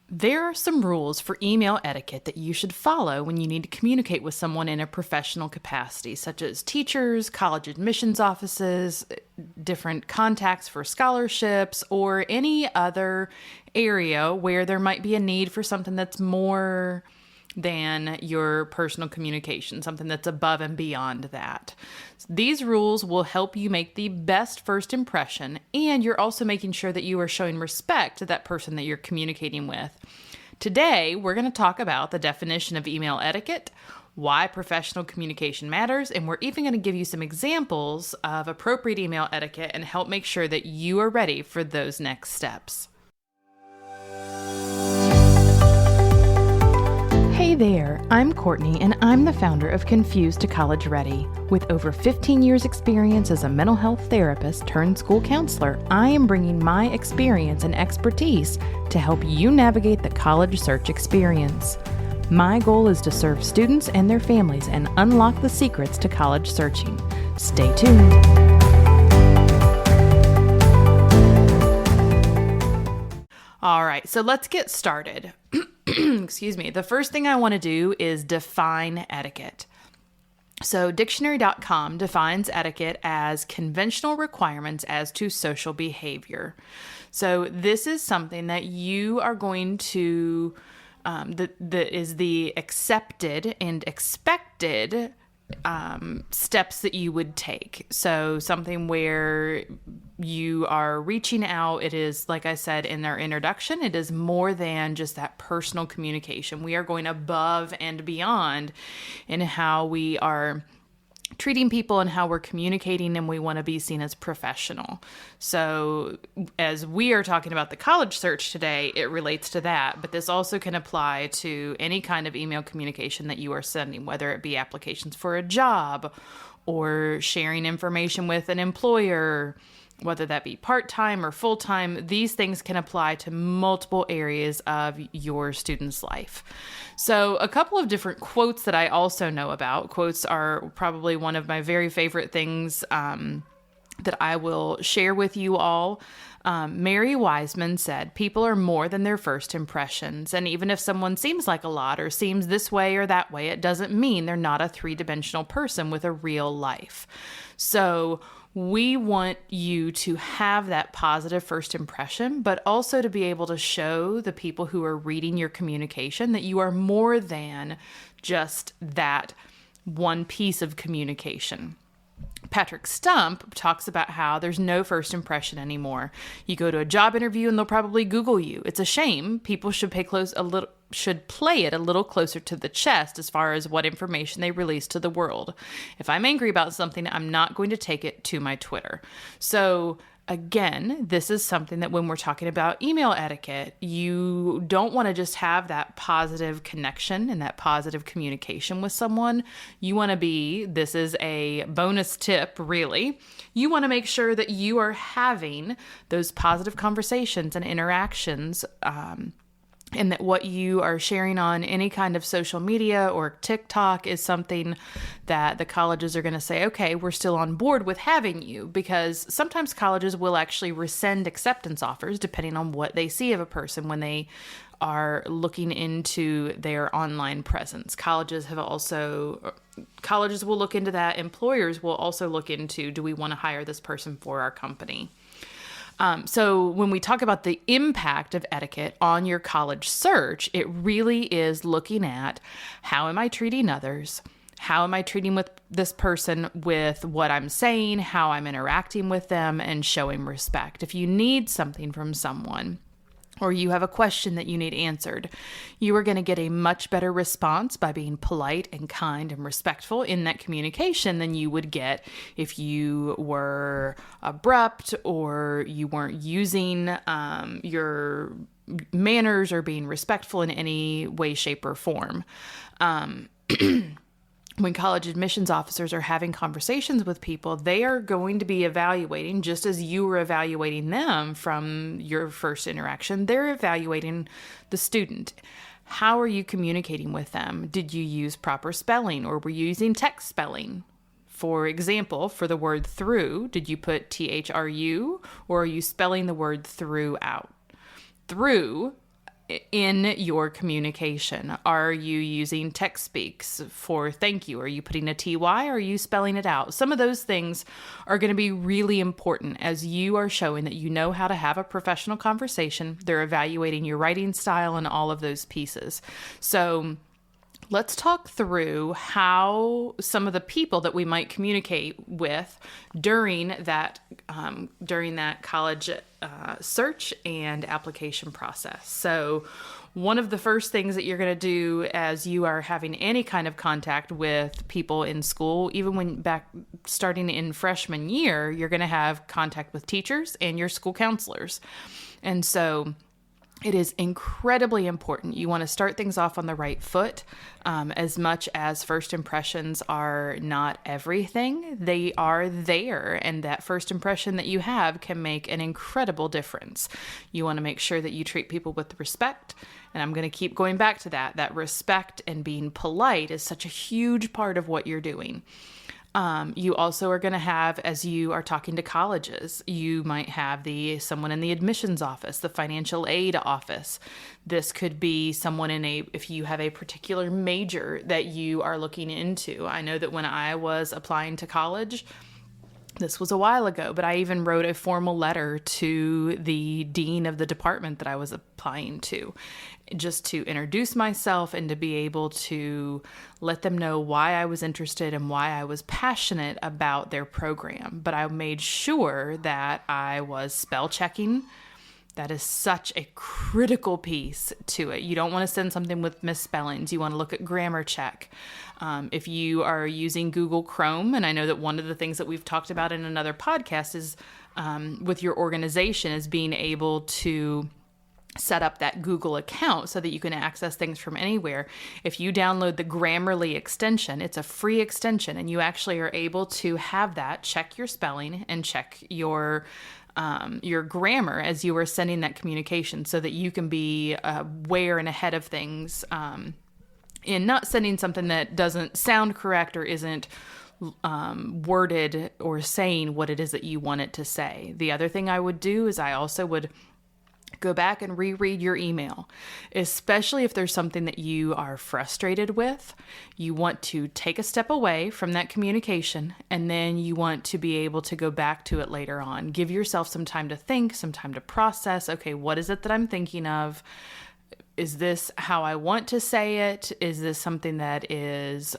There are some rules for email etiquette that you should follow when you need to communicate with someone in a professional capacity, such as teachers, college admissions offices, different contacts for scholarships, or any other area where there might be a need for something that's more than your personal communication, something that's above and beyond that. These rules will help you make the best first impression, and you're also making sure that you are showing respect to that person that you're communicating with. Today, we're going to talk about the definition of email etiquette, why professional communication matters, and we're even going to give you some examples of appropriate email etiquette and help make sure that you are ready for those next steps. Hey there, I'm Courtney, and I'm the founder of Confused to College Ready. With over 15 years experience as a mental health therapist turned school counselor, I am bringing my experience and expertise to help you navigate the college search experience. My goal is to serve students and their families and unlock the secrets to college searching. Stay tuned. All right, so let's get started. Excuse me. The first thing I want to do is define etiquette. So dictionary.com defines etiquette as conventional requirements as to social behavior. So this is something that you are going to, that is the accepted and expected steps that you would take. So something where you are reaching out, it is, like I said in our introduction, it is more than just that personal communication. We are going above and beyond in how we are treating people and how we're communicating, and we want to be seen as professional. So as we are talking about the college search today, it relates to that, but this also can apply to any kind of email communication that you are sending, whether it be applications for a job or sharing information with an employer, whether that be part-time or full-time. These things can apply to multiple areas of your student's life. So a couple of different quotes that I also know about. Quotes are probably one of my very favorite things that I will share with you all. Mary Wiseman said, "People are more than their first impressions. And even if someone seems like a lot or seems this way or that way, it doesn't mean they're not a three-dimensional person with a real life." So we want you to have that positive first impression, but also to be able to show the people who are reading your communication that you are more than just that one piece of communication. Patrick Stump talks about how there's no first impression anymore. You go to a job interview and they'll probably Google you. It's a shame. People should play it a little closer to the chest as far as what information they release to the world. If I'm angry about something, I'm not going to take it to my Twitter. So again, this is something that when we're talking about email etiquette, you don't want to just have that positive connection and that positive communication with someone. You want to this is a bonus tip, really. You want to make sure that you are having those positive conversations and interactions, and that what you are sharing on any kind of social media or TikTok is something that the colleges are going to say, okay, we're still on board with having you, because sometimes colleges will actually rescind acceptance offers depending on what they see of a person when they are looking into their online presence. Colleges will look into that. Employers will also look into, do we want to hire this person for our company? So when we talk about the impact of etiquette on your college search, it really is looking at, how am I treating others? How am I treating with this person with what I'm saying, how I'm interacting with them, and showing respect. If you need something from someone, or you have a question that you need answered, you are going to get a much better response by being polite and kind and respectful in that communication than you would get if you were abrupt or you weren't using your manners or being respectful in any way, shape, or form. When college admissions officers are having conversations with people, they are going to be evaluating, just as you were evaluating them from your first interaction, they're evaluating the student. How are you communicating with them? Did you use proper spelling, or were you using text spelling? For example, for the word through, did you put THRU, or are you spelling the word through out? Through in your communication. Are you using text speaks for thank you? Are you putting a TY? Or are you spelling it out? Some of those things are going to be really important as you are showing that you know how to have a professional conversation. They're evaluating your writing style and all of those pieces. So let's talk through how some of the people that we might communicate with during that college search and application process. So one of the first things that you're going to do as you are having any kind of contact with people in school, even when starting in freshman year, you're going to have contact with teachers and your school counselors. And so it is incredibly important. You want to start things off on the right foot. As much as first impressions are not everything, they are there. And that first impression that you have can make an incredible difference. You want to make sure that you treat people with respect. And I'm going to keep going back to that. That respect and being polite is such a huge part of what you're doing. You also are going to have, as you are talking to colleges, you might have someone in the admissions office, the financial aid office. This could be someone if you have a particular major that you are looking into. I know that when I was applying to college, this was a while ago, but I even wrote a formal letter to the dean of the department that I was applying to, just to introduce myself and to be able to let them know why I was interested and why I was passionate about their program. But I made sure that I was spell checking. That is such a critical piece to it. You don't want to send something with misspellings. You want to look at grammar check. If you are using Google Chrome, and I know that one of the things that we've talked about in another podcast is with your organization is being able to set up that Google account so that you can access things from anywhere. If you download the Grammarly extension, it's a free extension, and you actually are able to have that check your spelling and check your grammar as you are sending that communication so that you can be aware and ahead of things in not sending something that doesn't sound correct or isn't worded or saying what it is that you want it to say. The other thing I would do is I also would go back and reread your email, especially if there's something that you are frustrated with. You want to take a step away from that communication, and then you want to be able to go back to it later on. Give yourself some time to think, some time to process. Okay, what is it that I'm thinking of? Is this how I want to say it? Is this something that is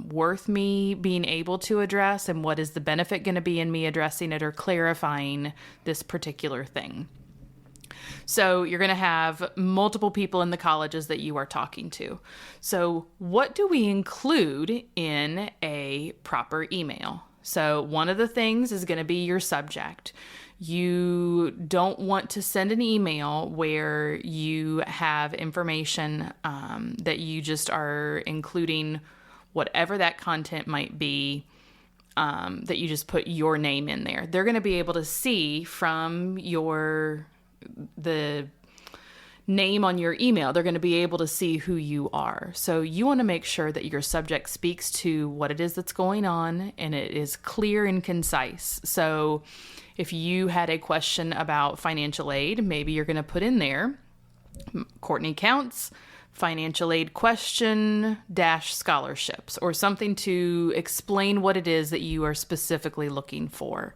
worth me being able to address? And what is the benefit going to be in me addressing it or clarifying this particular thing? So you're going to have multiple people in the colleges that you are talking to. So what do we include in a proper email? So one of the things is going to be your subject. You don't want to send an email where you have information that you just are including whatever that content might be, that you just put your name in there. They're going to be able to see from the name on your email, they're going to be able to see who you are. So you want to make sure that your subject speaks to what it is that's going on and it is clear and concise. So if you had a question about financial aid, maybe you're going to put in there, Courtney Kountz, financial aid question - scholarships, or something to explain what it is that you are specifically looking for.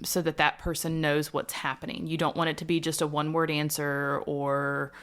So that person knows what's happening. You don't want it to be just a one-word answer or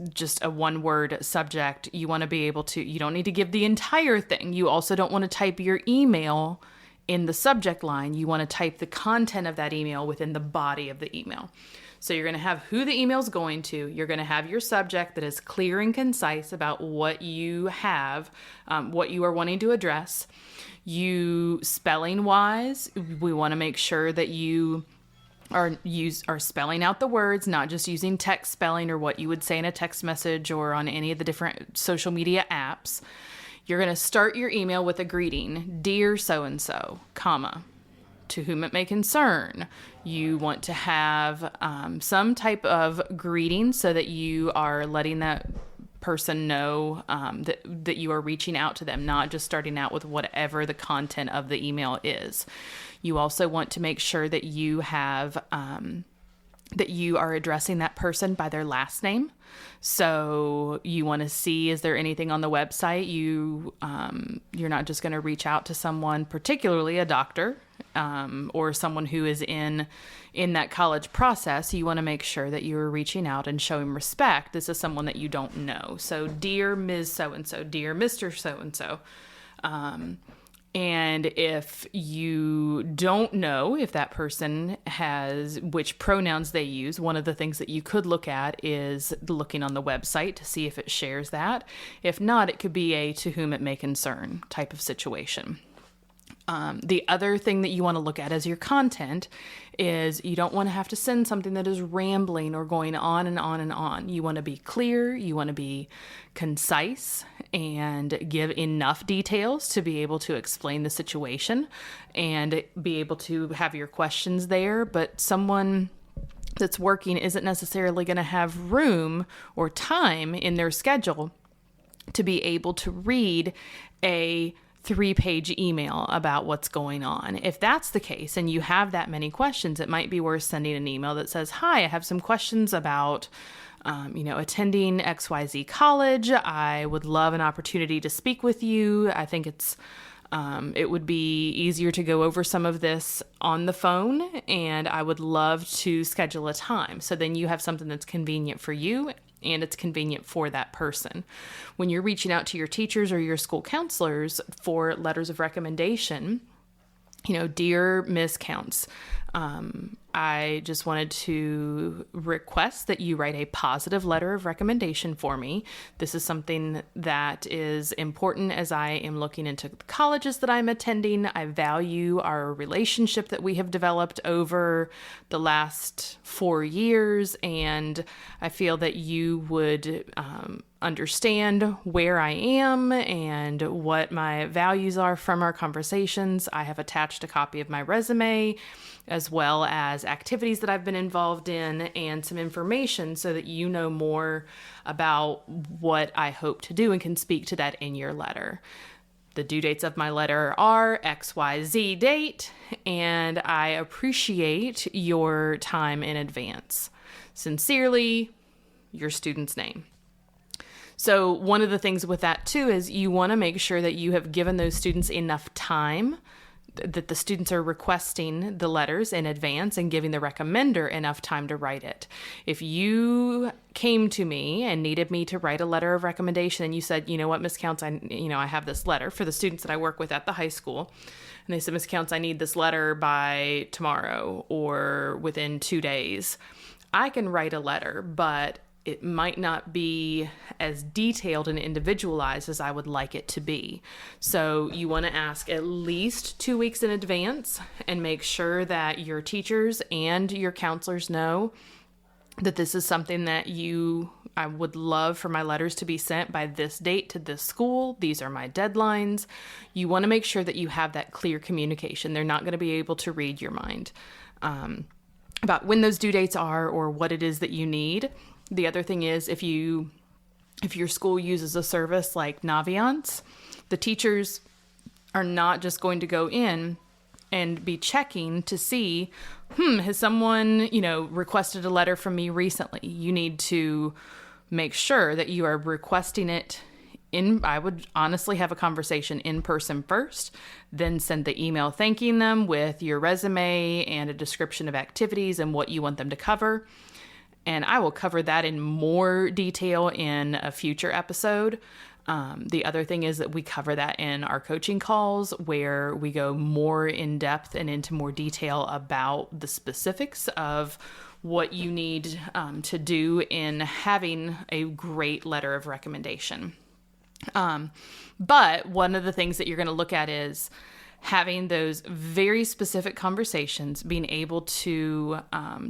just a one-word subject. You want to be able to, you don't need to give the entire thing. You also don't want to type your email in the subject line. You want to type the content of that email within the body of the email. So you're going to have who the email is going to. You're going to have your subject that is clear and concise about what you have, what you are wanting to address. You, spelling wise, we want to make sure that you are spelling out the words, not just using text spelling or what you would say in a text message or on any of the different social media apps. You're going to start your email with a greeting, "Dear so-and-so, comma, to whom it may concern." You want to have some type of greeting so that you are letting that person know that you are reaching out to them, not just starting out with whatever the content of the email is. You also want to make sure that you have that you are addressing that person by their last name. So you want to see, is there anything on the website? You're not just going to reach out to someone, particularly a doctor, or someone who is in that college process. You want to make sure that you are reaching out and showing respect. This is someone that you don't know. So, dear Ms. So-and-so, dear Mr. So-and-so. And if you don't know if that person has which pronouns they use, one of the things that you could look at is looking on the website to see if it shares that. If not, it could be a to whom it may concern type of situation. The other thing that you want to look at as your content is you don't want to have to send something that is rambling or going on and on and on. You want to be clear, you want to be concise, and give enough details to be able to explain the situation and be able to have your questions there. But someone that's working isn't necessarily going to have room or time in their schedule to be able to read a 3-page email about what's going on. If that's the case and you have that many questions, it might be worth sending an email that says, hi, I have some questions about attending XYZ college. I would love an opportunity to speak with you. I think it would be easier to go over some of this on the phone, and I would love to schedule a time. So then you have something that's convenient for you and it's convenient for that person. When you're reaching out to your teachers or your school counselors for letters of recommendation, dear Ms. Kountz, I just wanted to request that you write a positive letter of recommendation for me. This is something that is important as I am looking into the colleges that I'm attending. I value our relationship that we have developed over the last 4 years, and I feel that you would understand where I am and what my values are from our conversations. I have attached a copy of my resume as well as activities that I've been involved in and some information so that you know more about what I hope to do and can speak to that in your letter. The due dates of my letter are XYZ date, and I appreciate your time in advance. Sincerely, your student's name. So one of the things with that too is you want to make sure that you have given those students enough time, that the students are requesting the letters in advance and giving the recommender enough time to write it. If you came to me and needed me to write a letter of recommendation and you said, you know what, Ms. Kountz, I have this letter for the students that I work with at the high school. And they said, Ms. Kountz, I need this letter by tomorrow or within 2 days. I can write a letter, but it might not be as detailed and individualized as I would like it to be. So you want to ask at least 2 weeks in advance and make sure that your teachers and your counselors know that this is something that I would love for my letters to be sent by this date to this school. These are my deadlines. You want to make sure that you have that clear communication. They're not going to be able to read your mind about when those due dates are or what it is that you need. The other thing is if your school uses a service like Naviance, the teachers are not just going to go in and be checking to see, has someone, requested a letter from me recently? You need to make sure that you are requesting it I would honestly have a conversation in person first, then send the email thanking them with your resume and a description of activities and what you want them to cover. And I will cover that in more detail in a future episode. The other thing is that we cover that in our coaching calls where we go more in depth and into more detail about the specifics of what you need to do in having a great letter of recommendation. But one of the things that you're going to look at is having those very specific conversations, being able to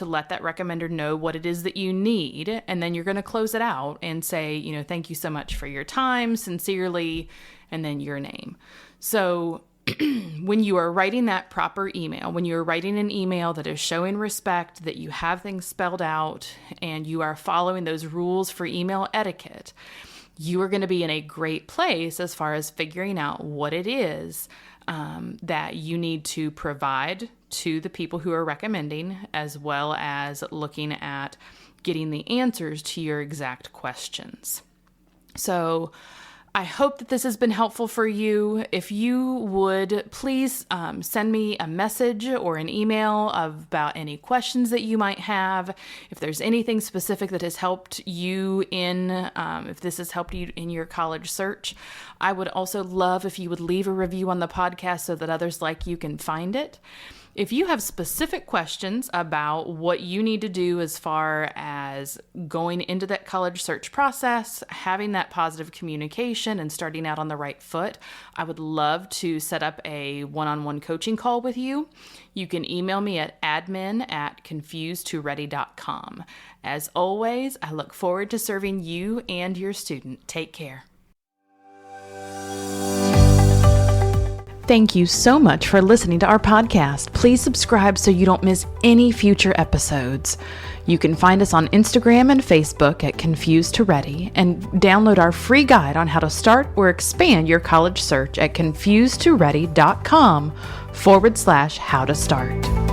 let that recommender know what it is that you need, and then you're going to close it out and say, thank you so much for your time, sincerely, and then your name. So when you are writing that proper email, when you're writing an email that is showing respect, that you have things spelled out, and you are following those rules for email etiquette, you are going to be in a great place as far as figuring out what it is that you need to provide to the people who are recommending, as well as looking at getting the answers to your exact questions. So I hope that this has been helpful for you. If you would please send me a message or an email about any questions that you might have. If there's anything specific that has helped you if this has helped you in your college search, I would also love if you would leave a review on the podcast so that others like you can find it. If you have specific questions about what you need to do as far as going into that college search process, having that positive communication and starting out on the right foot, I would love to set up a one-on-one coaching call with you. You can email me at admin@confusedtoready.com. As always, I look forward to serving you and your student. Take care. Thank you so much for listening to our podcast. Please subscribe so you don't miss any future episodes. You can find us on Instagram and Facebook at Confused to Ready, and download our free guide on how to start or expand your college search at confusedtoready.com/how to start.